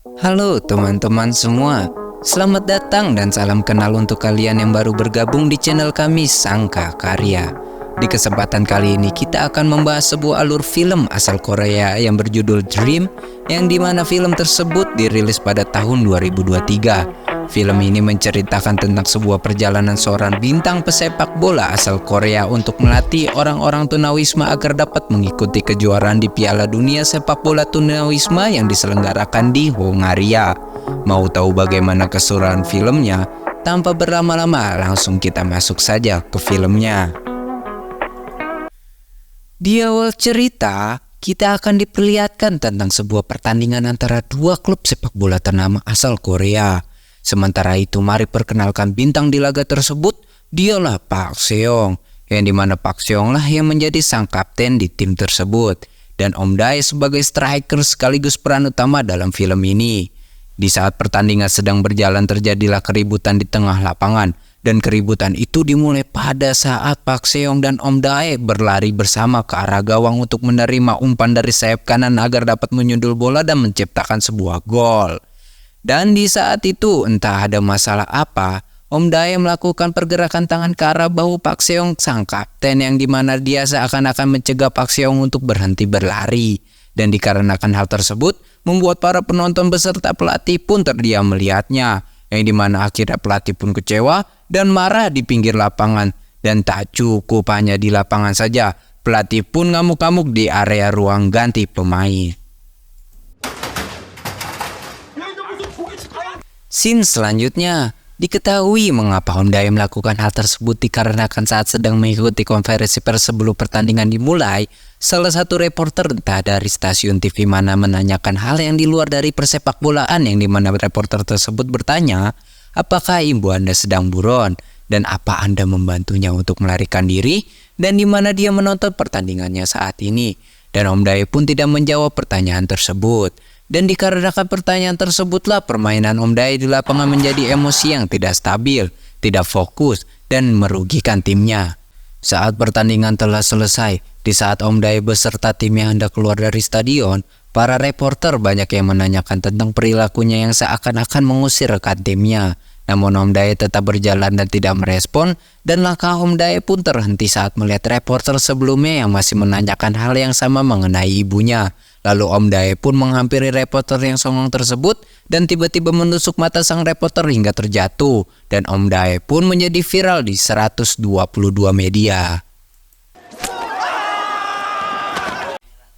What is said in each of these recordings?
Halo teman-teman semua, selamat datang dan salam kenal untuk kalian yang baru bergabung di channel kami Sangka Karya. Di kesempatan kali ini kita akan membahas sebuah alur film asal Korea yang berjudul Dream, yang dimana film tersebut dirilis pada tahun 2023. Film ini menceritakan tentang sebuah perjalanan seorang bintang pesepak bola asal Korea untuk melatih orang-orang tunawisma agar dapat mengikuti kejuaraan di Piala Dunia Sepak Bola Tunawisma yang diselenggarakan di Hongaria. Mau tahu bagaimana keseruan filmnya? Tanpa berlama-lama, langsung kita masuk saja ke filmnya. Di awal cerita, kita akan diperlihatkan tentang sebuah pertandingan antara dua klub sepak bola ternama asal Korea. Sementara itu, mari perkenalkan bintang di laga tersebut, dialah Park Seong, yang dimana Park Seong lah yang menjadi sang kapten di tim tersebut, dan Om Dae sebagai striker sekaligus peran utama dalam film ini. Di saat pertandingan sedang berjalan, terjadilah keributan di tengah lapangan, dan keributan itu dimulai pada saat Park Seong dan Om Dae berlari bersama ke arah gawang untuk menerima umpan dari sayap kanan agar dapat menyundul bola dan menciptakan sebuah gol. Dan di saat itu, entah ada masalah apa, Om Dae melakukan pergerakan tangan ke arah bahu Park Seong sang kapten, yang dimana dia seakan-akan mencegah Park Seong untuk berhenti berlari. Dan dikarenakan hal tersebut, membuat para penonton beserta pelatih pun terdiam melihatnya, yang dimana akhirnya pelatih pun kecewa dan marah di pinggir lapangan. Dan tak cukup hanya di lapangan saja, pelatih pun ngamuk-ngamuk di area ruang ganti pemain. Scene selanjutnya, diketahui mengapa Om Dae melakukan hal tersebut dikarenakan saat sedang mengikuti konferensi pers sebelum pertandingan dimulai, salah satu reporter entah dari stasiun TV mana menanyakan hal yang di luar dari persepak bolaan, yang dimana reporter tersebut bertanya, apakah ibu Anda sedang buron dan apa Anda membantunya untuk melarikan diri, dan dimana dia menonton pertandingannya saat ini. Dan Om Dae pun tidak menjawab pertanyaan tersebut. Dan dikarenakan pertanyaan tersebutlah permainan Om Dae di lapangan menjadi emosi yang tidak stabil, tidak fokus, dan merugikan timnya. Saat pertandingan telah selesai, di saat Om Dae beserta timnya hendak keluar dari stadion, para reporter banyak yang menanyakan tentang perilakunya yang seakan-akan mengusir rekan timnya. Namun Om Dae tetap berjalan dan tidak merespon, dan langkah Om Dae pun terhenti saat melihat reporter sebelumnya yang masih menanyakan hal yang sama mengenai ibunya. Lalu Om Dae pun menghampiri reporter yang songong tersebut dan tiba-tiba menusuk mata sang reporter hingga terjatuh. Dan Om Dae pun menjadi viral di 122 media.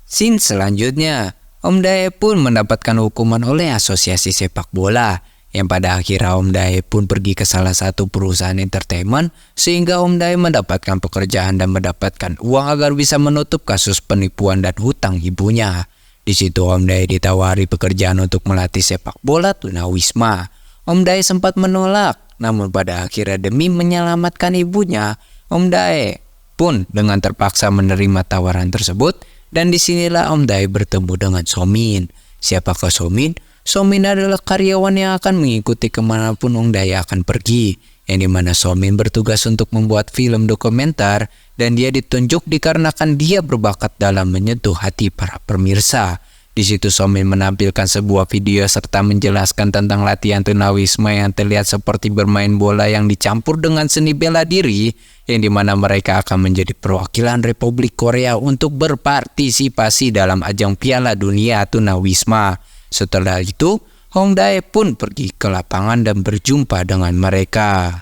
Scene selanjutnya, Om Dae pun mendapatkan hukuman oleh asosiasi sepak bola, yang pada akhirnya Om Dae pun pergi ke salah satu perusahaan entertainment sehingga Om Dae mendapatkan pekerjaan dan mendapatkan uang agar bisa menutup kasus penipuan dan hutang ibunya. Di situ Om Dae ditawari pekerjaan untuk melatih sepak bola tunawisma. Om Dae sempat menolak, namun pada akhirnya demi menyelamatkan ibunya, Om Dae pun dengan terpaksa menerima tawaran tersebut. Dan disinilah Om Dae bertemu dengan Somin. Siapakah Somin? Somin adalah karyawan yang akan mengikuti kemanapun Om Dae akan pergi, yang dimana Somin bertugas untuk membuat film dokumenter, dan dia ditunjuk dikarenakan dia berbakat dalam menyentuh hati para pemirsa. Di situ Somin menampilkan sebuah video serta menjelaskan tentang latihan tunawisma yang terlihat seperti bermain bola yang dicampur dengan seni bela diri, yang dimana mereka akan menjadi perwakilan Republik Korea untuk berpartisipasi dalam ajang Piala Dunia Tunawisma. Setelah itu, Om Dae pun pergi ke lapangan dan berjumpa dengan mereka.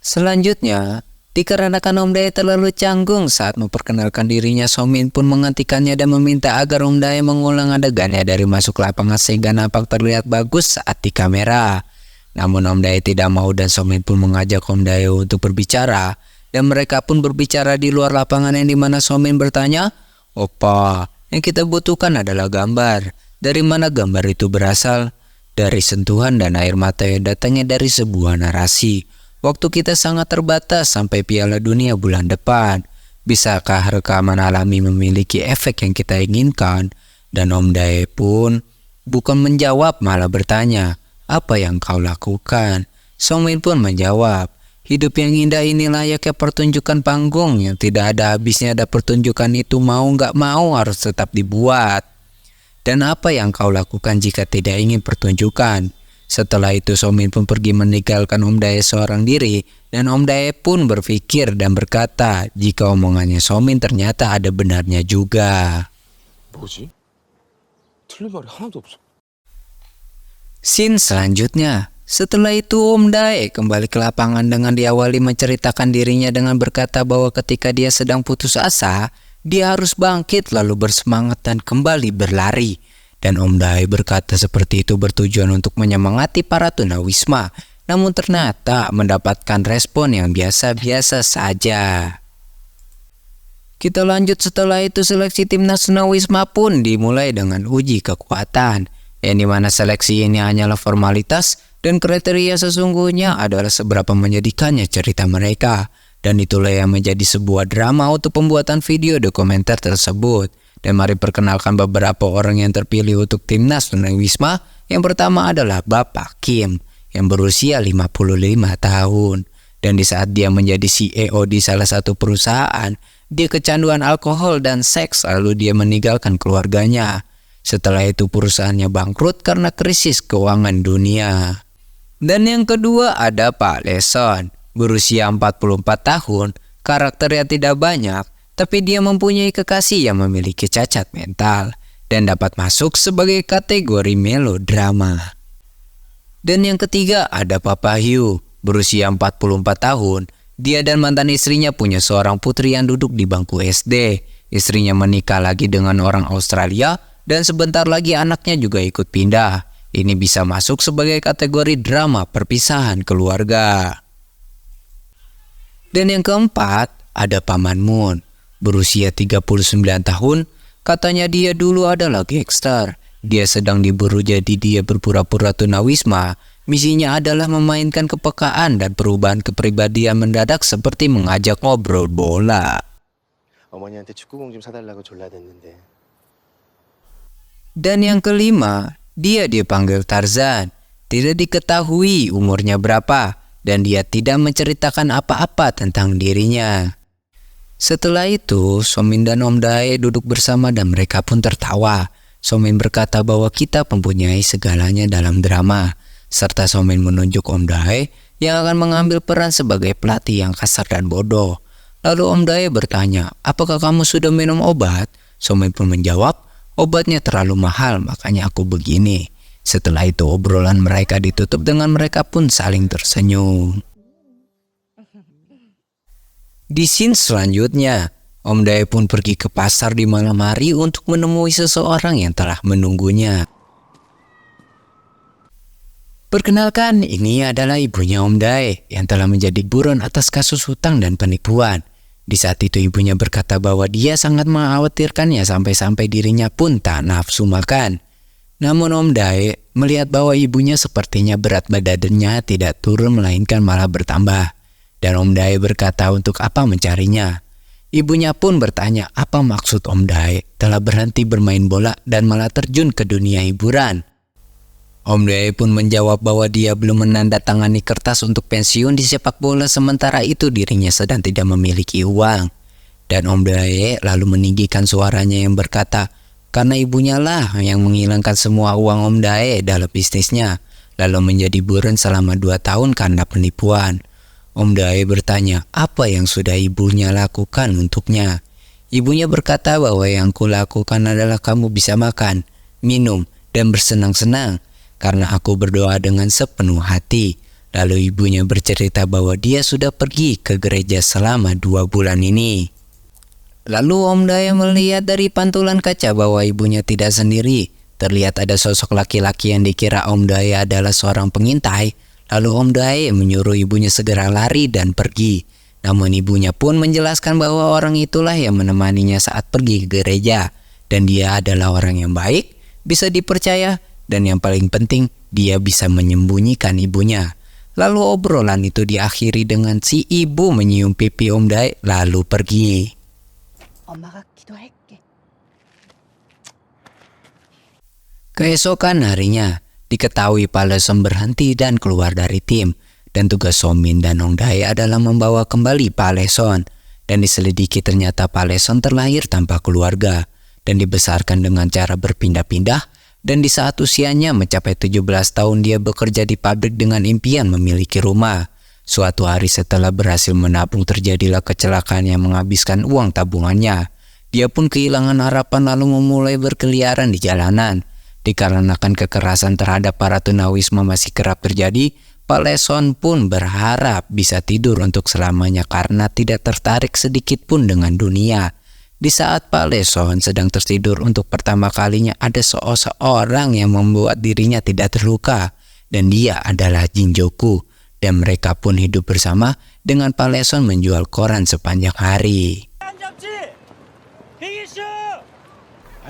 Selanjutnya, dikarenakan Om Dae terlalu canggung saat memperkenalkan dirinya, Somin pun menghentikannya dan meminta agar Om Dae mengulang adegannya dari masuk lapangan sehingga nampak terlihat bagus saat di kamera. Namun Om Dae tidak mau dan Somin pun mengajak Om Dae untuk berbicara, dan mereka pun berbicara di luar lapangan, yang dimana Somin bertanya, "Opa, yang kita butuhkan adalah gambar. Dari mana gambar itu berasal?" "Dari sentuhan dan air mata yang datangnya dari sebuah narasi. Waktu kita sangat terbatas sampai Piala Dunia bulan depan. Bisakah rekaman alami memiliki efek yang kita inginkan?" Dan Om Dae pun bukan menjawab, malah bertanya, "Apa yang kau lakukan?" Somin pun menjawab, "Hidup yang indah ini layaknya pertunjukan panggung yang tidak ada habisnya, dan pertunjukan itu mau nggak mau harus tetap dibuat." Dan apa yang kau lakukan jika tidak ingin pertunjukan? Setelah itu Somin pun pergi meninggalkan Om Dae seorang diri, dan Om Dae pun berpikir dan berkata jika omongannya Somin ternyata ada benarnya juga. 뭐지? 틀린 말이 하나도 없어. Scene selanjutnya, setelah itu Om Dae kembali ke lapangan dengan diawali menceritakan dirinya dengan berkata bahwa ketika dia sedang putus asa, dia harus bangkit lalu bersemangat dan kembali berlari. Dan Om Dae berkata seperti itu bertujuan untuk menyemangati para tunawisma, namun ternyata mendapatkan respon yang biasa-biasa saja. Kita lanjut, setelah itu seleksi timnas tunawisma pun dimulai dengan uji kekuatan, yang dimana seleksi ini hanyalah formalitas dan kriteria sesungguhnya adalah seberapa menyedihkannya cerita mereka. Dan itulah yang menjadi sebuah drama untuk pembuatan video dokumenter tersebut. Dan mari perkenalkan beberapa orang yang terpilih untuk timnas tunawisma. Yang pertama adalah Bapak Kim yang berusia 55 tahun. Dan di saat dia menjadi CEO di salah satu perusahaan, dia kecanduan alkohol dan seks lalu dia meninggalkan keluarganya. Setelah itu perusahaannya bangkrut karena krisis keuangan dunia. Dan yang kedua ada Pak Lee Son, berusia 44 tahun, karakternya tidak banyak, tapi dia mempunyai kekasih yang memiliki cacat mental dan dapat masuk sebagai kategori melodrama. Dan yang ketiga ada Papa Hugh, berusia 44 tahun. Dia dan mantan istrinya punya seorang putri yang duduk di bangku SD. Istrinya menikah lagi dengan orang Australia dan sebentar lagi anaknya juga ikut pindah. Ini bisa masuk sebagai kategori drama perpisahan keluarga. Dan yang keempat ada Paman Moon, berusia 39 tahun. Katanya dia dulu adalah gangster. Dia sedang diburu jadi dia berpura-pura tunawisma. Misinya adalah memainkan kepekaan dan perubahan kepribadian mendadak seperti mengajak ngobrol bola. 어머니한테 축구공 좀 사달라고 졸라댔는데. Dan yang kelima, dia dipanggil Tarzan. Tidak diketahui umurnya berapa dan dia tidak menceritakan apa-apa tentang dirinya. Setelah itu, Somin dan Om Dae duduk bersama dan mereka pun tertawa. Somin berkata bahwa kita mempunyai segalanya dalam drama, serta Somin menunjuk Om Dae yang akan mengambil peran sebagai pelatih yang kasar dan bodoh. Lalu Om Dae bertanya, apakah kamu sudah minum obat? Somin pun menjawab, obatnya terlalu mahal makanya aku begini. Setelah itu obrolan mereka ditutup dengan mereka pun saling tersenyum. Di scene selanjutnya, Om Dae pun pergi ke pasar di malam hari untuk menemui seseorang yang telah menunggunya. Perkenalkan, ini adalah ibunya Om Dae yang telah menjadi buron atas kasus hutang dan penipuan. Di saat itu ibunya berkata bahwa dia sangat mengkhawatirkannya sampai-sampai dirinya pun tak nafsu makan. Namun Om Dae melihat bahwa ibunya sepertinya berat badannya tidak turun melainkan malah bertambah. Dan Om Dae berkata untuk apa mencarinya. Ibunya pun bertanya apa maksud Om Dae telah berhenti bermain bola dan malah terjun ke dunia hiburan. Om Dae pun menjawab bahwa dia belum menandatangani kertas untuk pensiun di sepak bola sementara itu dirinya sedang tidak memiliki uang. Dan Om Dae lalu meninggikan suaranya yang berkata, karena ibunya lah yang menghilangkan semua uang Om Dae dalam bisnisnya, lalu menjadi buron selama 2 tahun karena penipuan. Om Dae bertanya apa yang sudah ibunya lakukan untuknya. Ibunya berkata bahwa yang kulakukan adalah kamu bisa makan, minum, dan bersenang-senang karena aku berdoa dengan sepenuh hati. Lalu ibunya bercerita bahwa dia sudah pergi ke gereja selama 2 bulan ini. Lalu Om Dae melihat dari pantulan kaca bahwa ibunya tidak sendiri. Terlihat ada sosok laki-laki yang dikira Om Dae adalah seorang pengintai. Lalu Om Dae menyuruh ibunya segera lari dan pergi. Namun ibunya pun menjelaskan bahwa orang itulah yang menemaninya saat pergi ke gereja. Dan dia adalah orang yang baik, bisa dipercaya, dan yang paling penting dia bisa menyembunyikan ibunya. Lalu obrolan itu diakhiri dengan si ibu menyium pipi Om Dae lalu pergi. 엄마가 기도할게. Keesokan harinya, diketahui Pak Lee Son berhenti dan keluar dari tim, dan tugas Somin dan Om Dae adalah membawa kembali Pak Lee Son. Dan diselidiki ternyata Pak Lee Son terlahir tanpa keluarga, dan dibesarkan dengan cara berpindah-pindah, dan di saat usianya mencapai 17 tahun dia bekerja di pabrik dengan impian memiliki rumah. Suatu hari setelah berhasil menabung terjadilah kecelakaan yang menghabiskan uang tabungannya. Dia pun kehilangan harapan lalu memulai berkeliaran di jalanan. Dikarenakan kekerasan terhadap para tunawisma masih kerap terjadi, Pak Leson pun berharap bisa tidur untuk selamanya karena tidak tertarik sedikit pun dengan dunia. Di saat Pak Leson sedang tertidur untuk pertama kalinya ada seorang yang membuat dirinya tidak terluka, dan dia adalah Jinjoku, dan mereka pun hidup bersama dengan Pak Leson menjual koran sepanjang hari.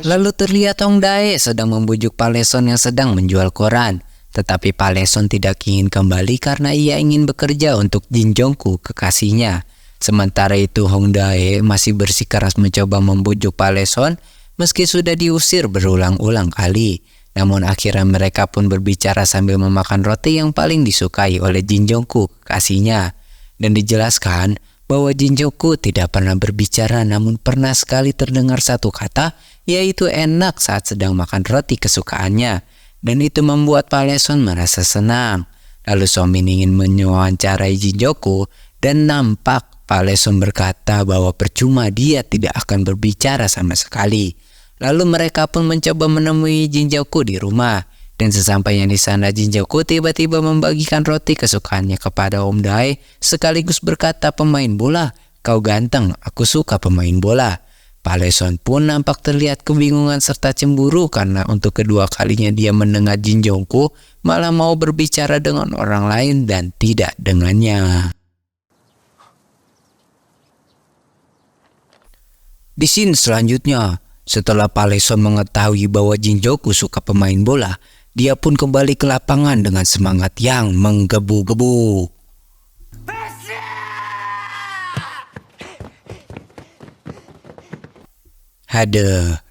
Lalu terlihat Hong Dae sedang membujuk Pak Leson yang sedang menjual koran, tetapi Pak Leson tidak ingin kembali karena ia ingin bekerja untuk Jinjoku, kekasihnya. Sementara itu Hong Dae masih bersikeras mencoba membujuk Pak Leson meski sudah diusir berulang-ulang kali. Namun akhirnya mereka pun berbicara sambil memakan roti yang paling disukai oleh Jinjoku, kekasihnya. Dan dijelaskan bahwa Jinjoku tidak pernah berbicara namun pernah sekali terdengar satu kata, yaitu enak saat sedang makan roti kesukaannya. Dan itu membuat Pak Leson merasa senang. Lalu Somin ingin mewawancarai Jinjoku dan nampak Pak Leson berkata bahwa percuma dia tidak akan berbicara sama sekali. Lalu mereka pun mencoba menemui Jinjoku di rumah. Dan sesampainya di sana Jinjoku tiba-tiba membagikan roti kesukaannya kepada Om Dae sekaligus berkata, "Pemain bola, kau ganteng, aku suka pemain bola." Pak Leson pun nampak terlihat kebingungan serta cemburu karena untuk kedua kalinya dia mendengar Jinjoku malah mau berbicara dengan orang lain dan tidak dengannya. Di scene selanjutnya, setelah Pak Leson mengetahui bahwa Jinjoku suka pemain bola, dia pun kembali ke lapangan dengan semangat yang menggebu-gebu.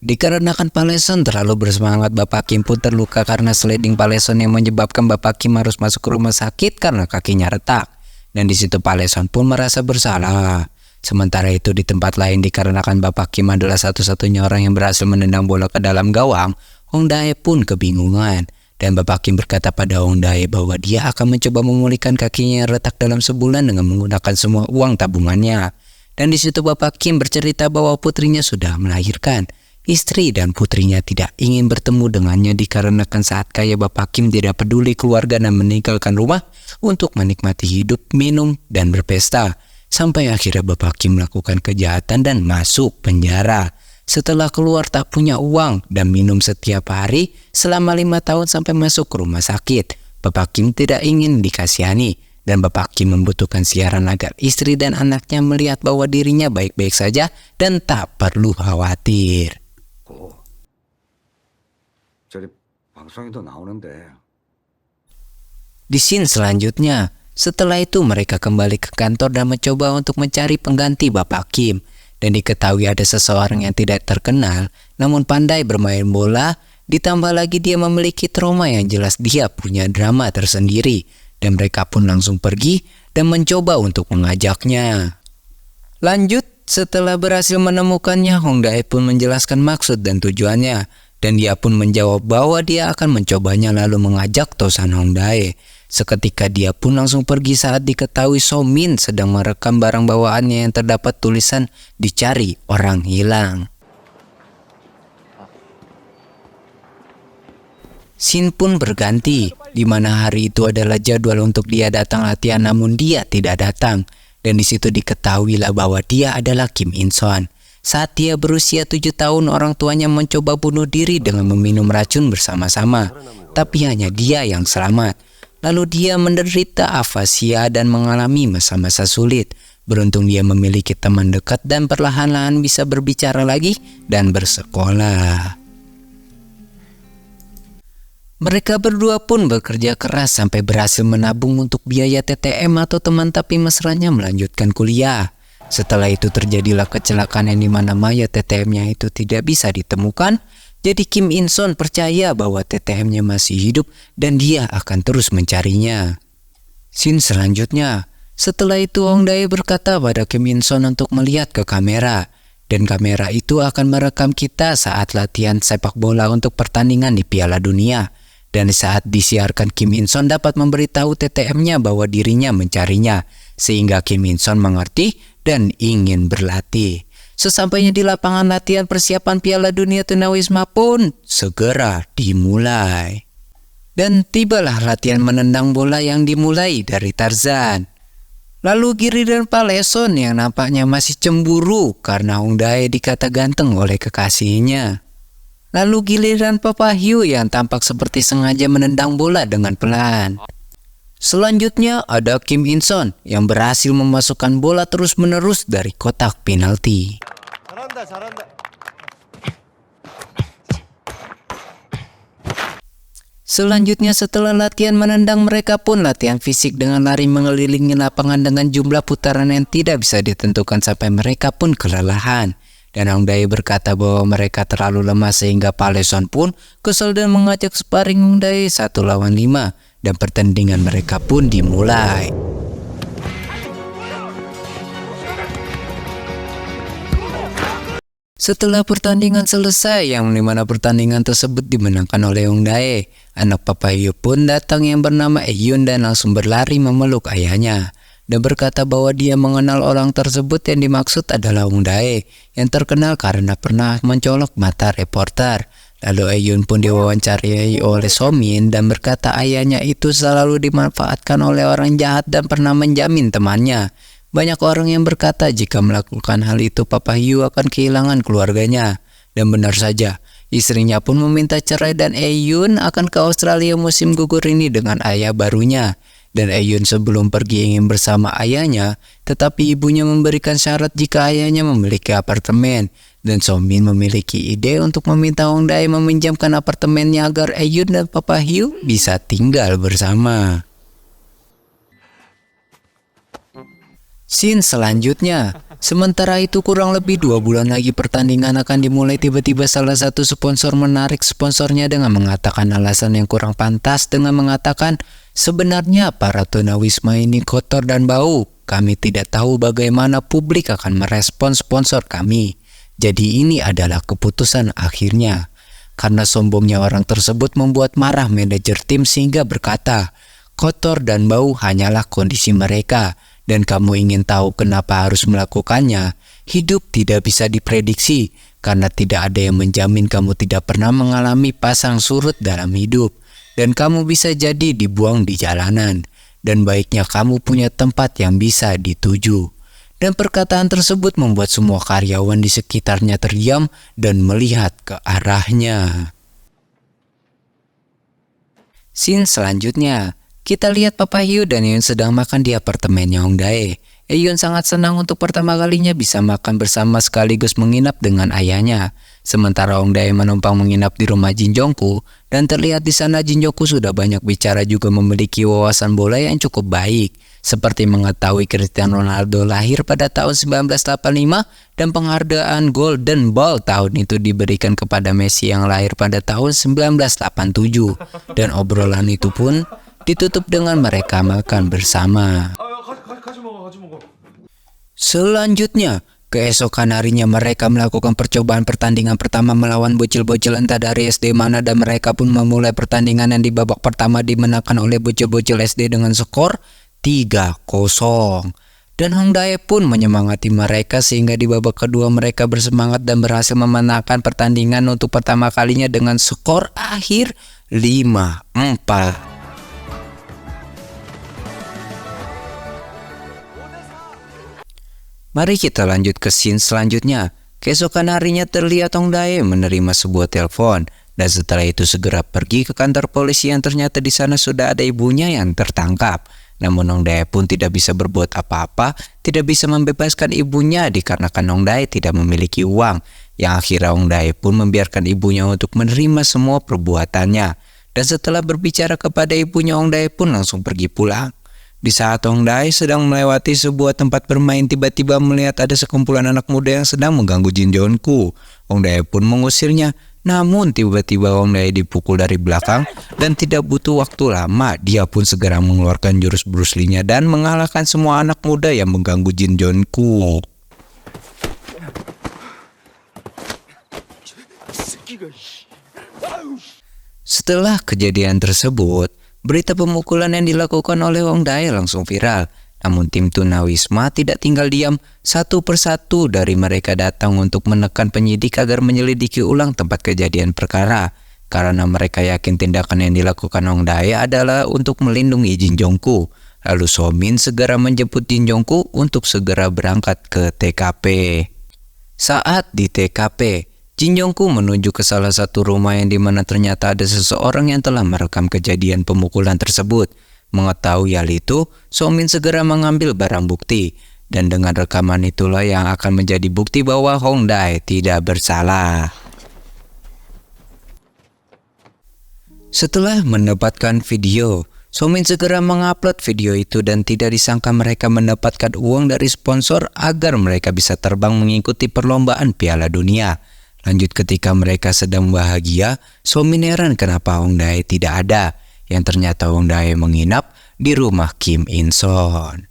Dikarenakan Pak Leson terlalu bersemangat, Bapak Kim pun terluka karena sliding Pak Leson yang menyebabkan Bapak Kim harus masuk ke rumah sakit karena kakinya retak. Dan di situ Pak Leson pun merasa bersalah. Sementara itu di tempat lain, dikarenakan Bapak Kim adalah satu-satunya orang yang berhasil menendang bola ke dalam gawang, Hong Dae pun kebingungan. Dan Bapak Kim berkata pada Hong Dae bahwa dia akan mencoba memulihkan kakinya yang retak dalam sebulan dengan menggunakan semua uang tabungannya. Dan di situ Bapak Kim bercerita bahwa putrinya sudah melahirkan. Istri dan putrinya tidak ingin bertemu dengannya dikarenakan saat kaya Bapak Kim tidak peduli keluarga dan meninggalkan rumah untuk menikmati hidup, minum, dan berpesta. Sampai akhirnya Bapak Kim melakukan kejahatan dan masuk penjara. Setelah keluar tak punya uang dan minum setiap hari selama 5 tahun sampai masuk ke rumah sakit. Bapak Kim tidak ingin dikasihani dan Bapak Kim membutuhkan siaran agar istri dan anaknya melihat bahwa dirinya baik-baik saja dan tak perlu khawatir. Di scene selanjutnya, setelah itu mereka kembali ke kantor dan mencoba untuk mencari pengganti Bapak Kim. Dan diketahui ada seseorang yang tidak terkenal namun pandai bermain bola, ditambah lagi dia memiliki trauma yang jelas dia punya drama tersendiri. Dan mereka pun langsung pergi dan mencoba untuk mengajaknya. Lanjut, setelah berhasil menemukannya, Hong Dae pun menjelaskan maksud dan tujuannya. Dan dia pun menjawab bahwa dia akan mencobanya lalu mengajak Tosan Hong Dae. Seketika dia pun langsung pergi saat diketahui Somin sedang merekam barang bawaannya yang terdapat tulisan "Dicari orang hilang". Scene pun berganti, di mana hari itu adalah jadwal untuk dia datang latihan namun dia tidak datang. Dan di situ diketahuilah bahwa dia adalah Kim In Son. Saat dia berusia 7 tahun, orang tuanya mencoba bunuh diri dengan meminum racun bersama-sama. Tapi hanya dia yang selamat. Lalu dia menderita afasia dan mengalami masa-masa sulit. Beruntung dia memiliki teman dekat dan perlahan-lahan bisa berbicara lagi dan bersekolah. Mereka berdua pun bekerja keras sampai berhasil menabung untuk biaya TTM atau teman tapi mesranya melanjutkan kuliah. Setelah itu terjadilah kecelakaan yang dimana mayat TTM-nya itu tidak bisa ditemukan. Jadi Kim In Son percaya bahwa TTM-nya masih hidup dan dia akan terus mencarinya. Scene selanjutnya, setelah itu Hong Dae berkata pada Kim In Son untuk melihat ke kamera. dan kamera itu akan merekam kita saat latihan sepak bola untuk pertandingan di Piala Dunia. Dan saat disiarkan, Kim In Son dapat memberitahu TTM-nya bahwa dirinya mencarinya, sehingga Kim In Son mengerti dan ingin berlatih. Sesampainya di lapangan latihan, persiapan Piala Dunia Tunawisma pun segera dimulai. Dan tibalah latihan menendang bola yang dimulai dari Tarzan. Lalu Giri dan Paleson yang nampaknya masih cemburu karena Hong Dae dikata ganteng oleh kekasihnya. Lalu giliran Papa Hugh yang tampak seperti sengaja menendang bola dengan pelan. Selanjutnya ada Kim In Son yang berhasil memasukkan bola terus-menerus dari kotak penalti. Selanjutnya setelah latihan menendang, mereka pun latihan fisik dengan lari mengelilingi lapangan dengan jumlah putaran yang tidak bisa ditentukan sampai mereka pun kelelahan. Dan Hong Dae berkata bahwa mereka terlalu lemah sehingga Paleson pun kesal dan mengajak sparring Hong Dae 1 lawan 5 dan pertandingan mereka pun dimulai. Setelah pertandingan selesai, yang dimana pertandingan tersebut dimenangkan oleh Hong Dae, anak Papa Hugh pun datang yang bernama Eun dan langsung berlari memeluk ayahnya dan berkata bahwa dia mengenal orang tersebut yang dimaksud adalah Hong Dae yang terkenal karena pernah mencolok mata reporter. Lalu Eun pun diwawancarai oleh Somin dan berkata ayahnya itu selalu dimanfaatkan oleh orang jahat dan pernah menjamin temannya. Banyak orang yang berkata jika melakukan hal itu Papa Hugh akan kehilangan keluarganya. Dan benar saja, istrinya pun meminta cerai dan Eun akan ke Australia musim gugur ini dengan ayah barunya. Dan Eun sebelum pergi ingin bersama ayahnya, tetapi ibunya memberikan syarat jika ayahnya memiliki apartemen. Dan Somin memiliki ide untuk meminta Hong Dae meminjamkan apartemennya agar Eun dan Papa Hugh bisa tinggal bersama. Scene selanjutnya, sementara itu kurang lebih 2 bulan lagi pertandingan akan dimulai, tiba-tiba salah satu sponsor menarik sponsornya dengan mengatakan alasan yang kurang pantas dengan mengatakan sebenarnya para tunawisma ini kotor dan bau. Kami tidak tahu bagaimana publik akan merespons sponsor kami. Jadi ini adalah keputusan akhirnya. Karena sombongnya orang tersebut membuat marah manajer tim sehingga berkata, kotor dan bau hanyalah kondisi mereka. Dan kamu ingin tahu kenapa harus melakukannya? Hidup tidak bisa diprediksi karena tidak ada yang menjamin kamu tidak pernah mengalami pasang surut dalam hidup. Dan kamu bisa jadi dibuang di jalanan. Dan baiknya kamu punya tempat yang bisa dituju. Dan perkataan tersebut membuat semua karyawan di sekitarnya terdiam dan melihat ke arahnya. Scene selanjutnya, kita lihat Papa Hugh dan Eun sedang makan di apartemennya Hong Dae. Eun sangat senang untuk pertama kalinya bisa makan bersama sekaligus menginap dengan ayahnya. Sementara Hong Dae menumpang menginap di rumah Jin Jongku dan terlihat di sana Jin Jongku sudah banyak bicara juga memiliki wawasan bola yang cukup baik. Seperti mengetahui Cristiano Ronaldo lahir pada tahun 1985 dan penghargaan Golden Ball tahun itu diberikan kepada Messi yang lahir pada tahun 1987. Dan obrolan itu pun ditutup dengan mereka makan bersama. Selanjutnya, keesokan harinya mereka melakukan percobaan pertandingan pertama melawan bocil-bocil entah dari SD mana dan mereka pun memulai pertandingan yang di babak pertama dimenangkan oleh bocil-bocil SD dengan skor 3-0. Dan Hong Dae pun menyemangati mereka sehingga di babak kedua mereka bersemangat dan berhasil memenangkan pertandingan untuk pertama kalinya dengan skor akhir 5-4. Mari kita lanjut ke scene selanjutnya. Keesokan harinya terlihat Hong Dae menerima sebuah telepon dan setelah itu segera pergi ke kantor polisi yang ternyata di sana sudah ada ibunya yang tertangkap. Namun Hong Dae pun tidak bisa berbuat apa-apa, tidak bisa membebaskan ibunya dikarenakan Hong Dae tidak memiliki uang. Yang akhirnya Hong Dae pun membiarkan ibunya untuk menerima semua perbuatannya. Dan setelah berbicara kepada ibunya, Hong Dae pun langsung pergi pulang. Di saat Hong Dae sedang melewati sebuah tempat bermain, tiba-tiba melihat ada sekumpulan anak muda yang sedang mengganggu Jin Jongku. Hong Dae pun mengusirnya, namun tiba-tiba Hong Dae dipukul dari belakang dan tidak butuh waktu lama, dia pun segera mengeluarkan jurus Bruce Lee-nya dan mengalahkan semua anak muda yang mengganggu Jin Jongku. Setelah kejadian tersebut, berita pemukulan yang dilakukan oleh Hong Dae langsung viral. Namun tim Tunawisma tidak tinggal diam. Satu persatu dari mereka datang untuk menekan penyidik agar menyelidiki ulang tempat kejadian perkara. Karena mereka yakin tindakan yang dilakukan Hong Dae adalah untuk melindungi Jin Jongku. Lalu Somin segera menjemput Jin Jongku untuk segera berangkat ke TKP. Saat di TKP, Jin Jongku menuju ke salah satu rumah yang dimana ternyata ada seseorang yang telah merekam kejadian pemukulan tersebut. Mengetahui hal itu, Somin segera mengambil barang bukti. Dan dengan rekaman itulah yang akan menjadi bukti bahwa Hong Dae tidak bersalah. Setelah mendapatkan video, Somin segera mengupload video itu dan tidak disangka mereka mendapatkan uang dari sponsor agar mereka bisa terbang mengikuti perlombaan Piala Dunia. Lanjut ketika mereka sedang bahagia, Somin heran kenapa Hong Dae tidak ada. Yang ternyata Hong Dae menginap di rumah Kim In Son.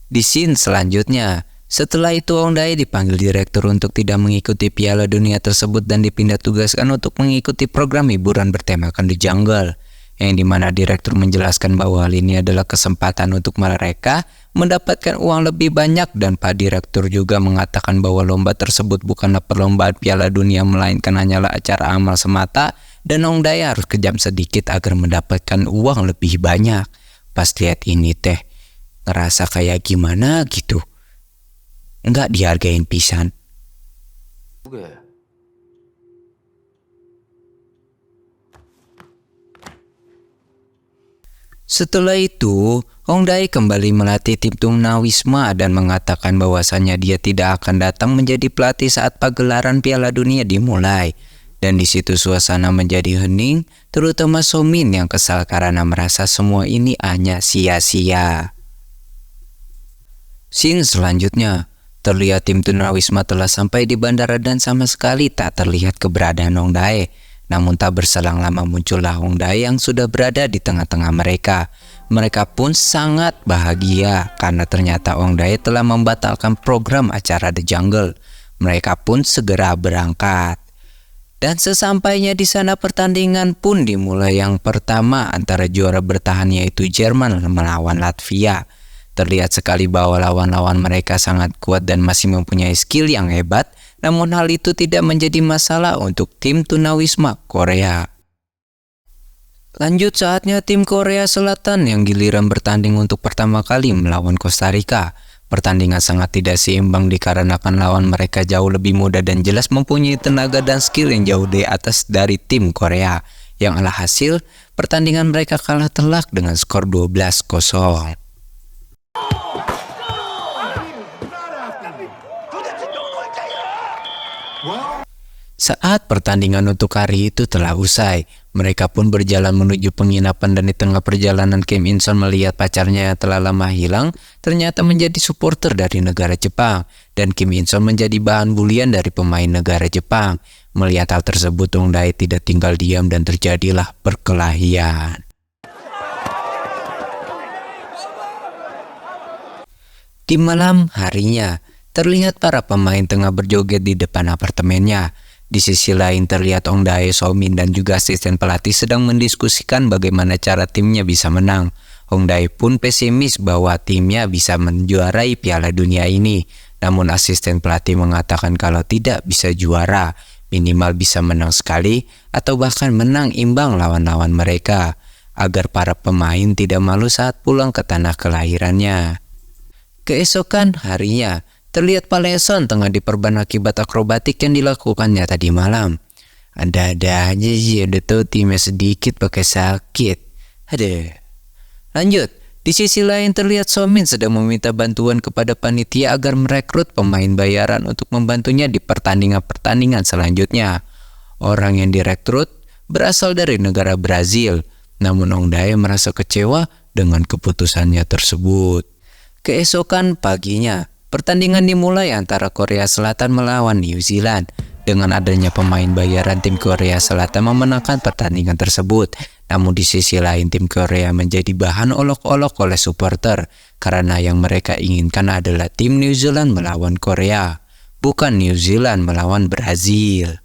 Di scene selanjutnya, setelah itu Hong Dae dipanggil direktur untuk tidak mengikuti Piala Dunia tersebut dan dipindah tugaskan untuk mengikuti program hiburan bertemakan The Jungle. Yang dimana direktur menjelaskan bahwa hal ini adalah kesempatan untuk mereka mendapatkan uang lebih banyak, dan Pak Direktur juga mengatakan bahwa lomba tersebut bukanlah perlombaan Piala Dunia melainkan hanyalah acara amal semata, dan Hong Dae harus kejam sedikit agar mendapatkan uang lebih banyak. Pas lihat ini teh ngerasa kayak gimana gitu, nggak dihargain pisan. Setelah itu, Hong Dae kembali melatih tim Tunawisma dan mengatakan bahwasannya dia tidak akan datang menjadi pelatih saat pagelaran Piala Dunia dimulai. Dan di situ suasana menjadi hening, terutama Somin yang kesal karena merasa semua ini hanya sia-sia. Scene selanjutnya, terlihat tim Tunawisma telah sampai di bandara dan sama sekali tak terlihat keberadaan Hong Dae. Namun tak berselang lama muncullah Hong Dae yang sudah berada di tengah-tengah mereka. Mereka pun sangat bahagia karena ternyata Hong Dae telah membatalkan program acara The Jungle. Mereka pun segera berangkat. Dan sesampainya di sana pertandingan pun dimulai. Yang pertama antara juara bertahan yaitu Jerman melawan Latvia. Terlihat sekali bahwa lawan-lawan mereka sangat kuat dan masih mempunyai skill yang hebat. Namun hal itu tidak menjadi masalah untuk tim Tunawisma Korea. Lanjut saatnya tim Korea Selatan yang giliran bertanding untuk pertama kali melawan Costa Rica. Pertandingan sangat tidak seimbang dikarenakan lawan mereka jauh lebih muda dan jelas mempunyai tenaga dan skill yang jauh di atas dari tim Korea. Yang alhasil pertandingan mereka kalah telak dengan skor 12-0. Saat pertandingan untuk hari itu telah usai, mereka pun berjalan menuju penginapan dan di tengah perjalanan Kim In Son melihat pacarnya yang telah lama hilang ternyata menjadi supporter dari negara Jepang, dan Kim In Son menjadi bahan bulian dari pemain negara Jepang. Melihat hal tersebut, Hong Dae tidak tinggal diam dan terjadilah perkelahian. Di malam harinya, terlihat para pemain tengah berjoget di depan apartemennya. Di sisi lain terlihat Hong Dae, Somin dan juga asisten pelatih sedang mendiskusikan bagaimana cara timnya bisa menang. Hong Dae pun pesimis bahwa timnya bisa menjuarai Piala Dunia ini. Namun asisten pelatih mengatakan kalau tidak bisa juara, minimal bisa menang sekali atau bahkan menang imbang lawan-lawan mereka, agar para pemain tidak malu saat pulang ke tanah kelahirannya. Keesokan harinya, terlihat Pak Leson tengah diperban akibat akrobatik yang dilakukannya tadi malam. Ada-ada aja sih, udah tahu timnya sedikit pakai sakit. Aduh. Lanjut, di sisi lain terlihat Somin sedang meminta bantuan kepada panitia agar merekrut pemain bayaran untuk membantunya di pertandingan-pertandingan selanjutnya. Orang yang direkrut berasal dari negara Brazil, namun Hong Dae merasa kecewa dengan keputusannya tersebut. Keesokan paginya, pertandingan dimulai antara Korea Selatan melawan New Zealand. Dengan adanya pemain bayaran, tim Korea Selatan memenangkan pertandingan tersebut. Namun di sisi lain tim Korea menjadi bahan olok-olok oleh supporter karena yang mereka inginkan adalah tim New Zealand melawan Korea, bukan New Zealand melawan Brazil.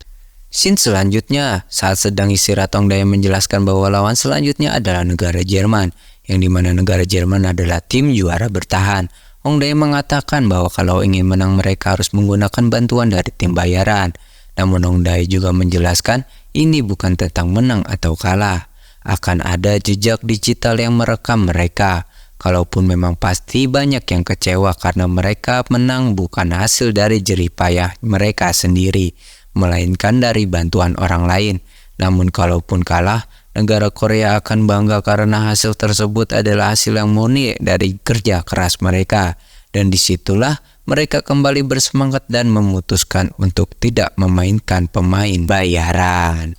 Scene selanjutnya, saat sedang istirahat Ong Dae menjelaskan bahwa lawan selanjutnya adalah negara Jerman, yang dimana negara Jerman adalah tim juara bertahan. Ong Dae mengatakan bahwa kalau ingin menang mereka harus menggunakan bantuan dari tim bayaran. Namun Ong Dae juga menjelaskan ini bukan tentang menang atau kalah. Akan ada jejak digital yang merekam mereka. Kalaupun memang pasti banyak yang kecewa karena mereka menang bukan hasil dari jerih payah mereka sendiri, melainkan dari bantuan orang lain. Namun kalaupun kalah, negara Korea akan bangga karena hasil tersebut adalah hasil yang murni dari kerja keras mereka. Dan disitulah mereka kembali bersemangat dan memutuskan untuk tidak memainkan pemain bayaran.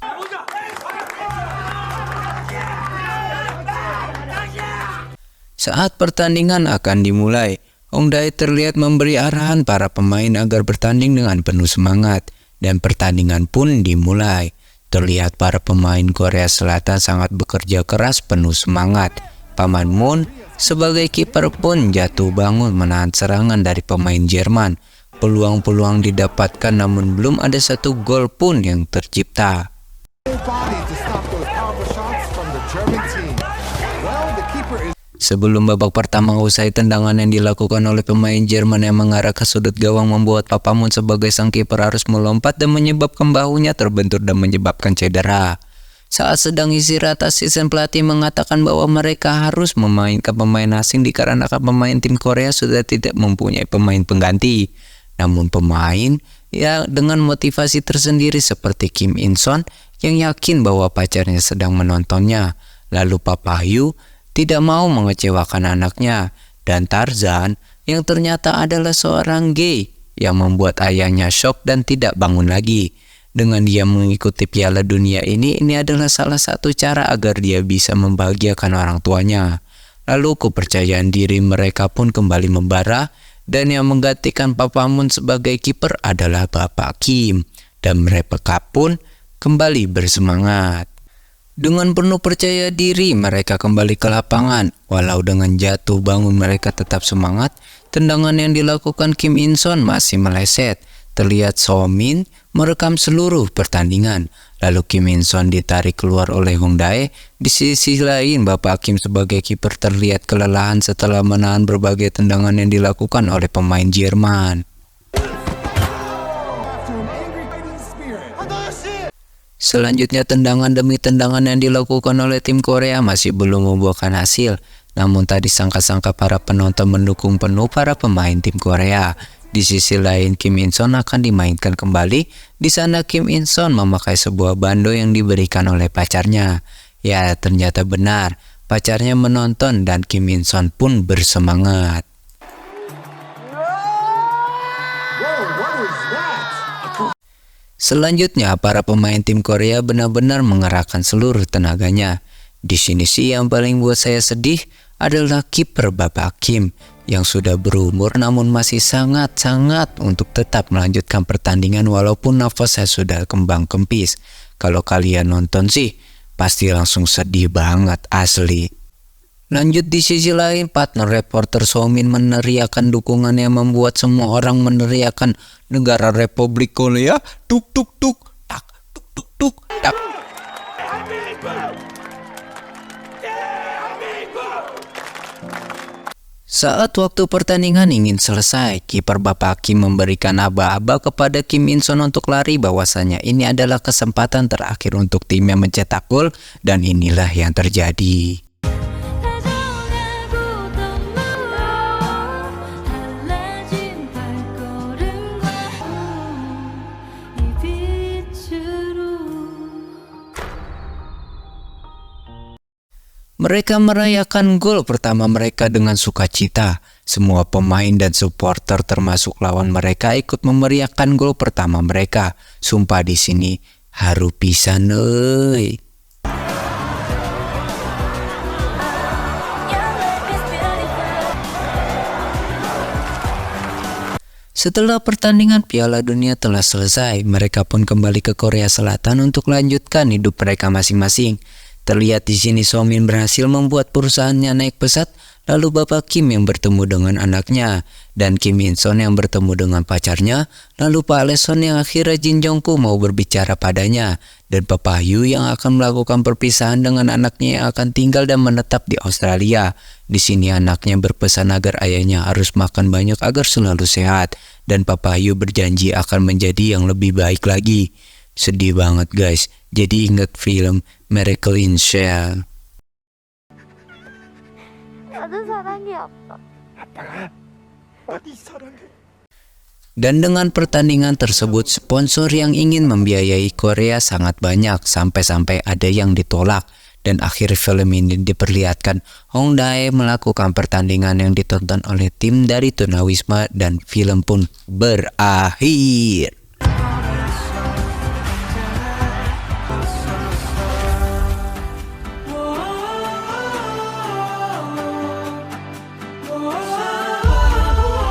Saat pertandingan akan dimulai, Ong Dae terlihat memberi arahan para pemain agar bertanding dengan penuh semangat. Dan pertandingan pun dimulai. Terlihat para pemain Korea Selatan sangat bekerja keras penuh semangat. Paman Moon sebagai kiper pun jatuh bangun menahan serangan dari pemain Jerman. Peluang-peluang didapatkan namun belum ada satu gol pun yang tercipta. Sebelum babak pertama usai, tendangan yang dilakukan oleh pemain Jerman yang mengarah ke sudut gawang membuat Papa Moon sebagai sang kiper harus melompat dan menyebabkan bahunya terbentur dan menyebabkan cedera. Saat sedang istirahat, asisten pelatih mengatakan bahwa mereka harus memainkan pemain asing dikarenakan pemain tim Korea sudah tidak mempunyai pemain pengganti. Namun pemain ya dengan motivasi tersendiri seperti Kim In Son yang yakin bahwa pacarnya sedang menontonnya. Lalu Papa Hyu tidak mau mengecewakan anaknya, dan Tarzan yang ternyata adalah seorang gay yang membuat ayahnya shock dan tidak bangun lagi. Dengan dia mengikuti Piala Dunia ini adalah salah satu cara agar dia bisa membahagiakan orang tuanya. Lalu kepercayaan diri mereka pun kembali membara, dan yang menggantikan Papa Moon sebagai kiper adalah Bapak Kim, dan mereka pun kembali bersemangat. Dengan penuh percaya diri mereka kembali ke lapangan. Walau dengan jatuh bangun mereka tetap semangat. Tendangan yang dilakukan Kim In Son masih meleset. Terlihat So Min merekam seluruh pertandingan. Lalu Kim In Son ditarik keluar oleh Ong Dae. Di sisi lain Bapak Kim sebagai kiper terlihat kelelahan setelah menahan berbagai tendangan yang dilakukan oleh pemain Jerman. Selanjutnya tendangan demi tendangan yang dilakukan oleh tim Korea masih belum membuahkan hasil. Namun tak disangka-sangka para penonton mendukung penuh para pemain tim Korea. Di sisi lain Kim In Son akan dimainkan kembali. Di sana Kim In Son memakai sebuah bando yang diberikan oleh pacarnya. Ya, ternyata benar. Pacarnya menonton dan Kim In Son pun bersemangat. Selanjutnya, para pemain tim Korea benar-benar mengerahkan seluruh tenaganya. Di sini sih yang paling buat saya sedih adalah kiper Bapak Kim yang sudah berumur namun masih sangat-sangat untuk tetap melanjutkan pertandingan walaupun nafasnya sudah kembang kempis. Kalau kalian nonton sih pasti langsung sedih banget asli. Lanjut di sisi lain, partner reporter So Min meneriakan dukungan yang membuat semua orang meneriakan negara Republik Korea, tuk tuk tuk, tak tuk tuk tuk, tak. Saat waktu pertandingan ingin selesai, kiper Bapak Kim memberikan aba-aba kepada Kim In Son untuk lari bahwasanya ini adalah kesempatan terakhir untuk timnya mencetak gol dan inilah yang terjadi. Mereka merayakan gol pertama mereka dengan sukacita. Semua pemain dan supporter termasuk lawan mereka ikut memeriahkan gol pertama mereka. Sumpah di sini haru pisan euy. Setelah pertandingan Piala Dunia telah selesai, mereka pun kembali ke Korea Selatan untuk lanjutkan hidup mereka masing-masing. Terlihat di sini So Min berhasil membuat perusahaannya naik pesat, lalu Bapak Kim yang bertemu dengan anaknya, dan Kim In Son yang bertemu dengan pacarnya, lalu Pak Leson yang akhirnya Jin Jongku mau berbicara padanya, dan Papa Yu yang akan melakukan perpisahan dengan anaknya yang akan tinggal dan menetap di Australia. Di sini anaknya berpesan agar ayahnya harus makan banyak agar selalu sehat, dan Papa Yu berjanji akan menjadi yang lebih baik lagi. Sedih banget guys, jadi ingat film Miracle in Cell. 나도 사랑해 아빠. 어디 사랑해? Dan dengan pertandingan tersebut, sponsor yang ingin membiayai Korea sangat banyak, sampai-sampai ada yang ditolak. Dan akhir film ini diperlihatkan Hong Dae melakukan pertandingan yang ditonton oleh tim dari tunawisma dan film pun berakhir.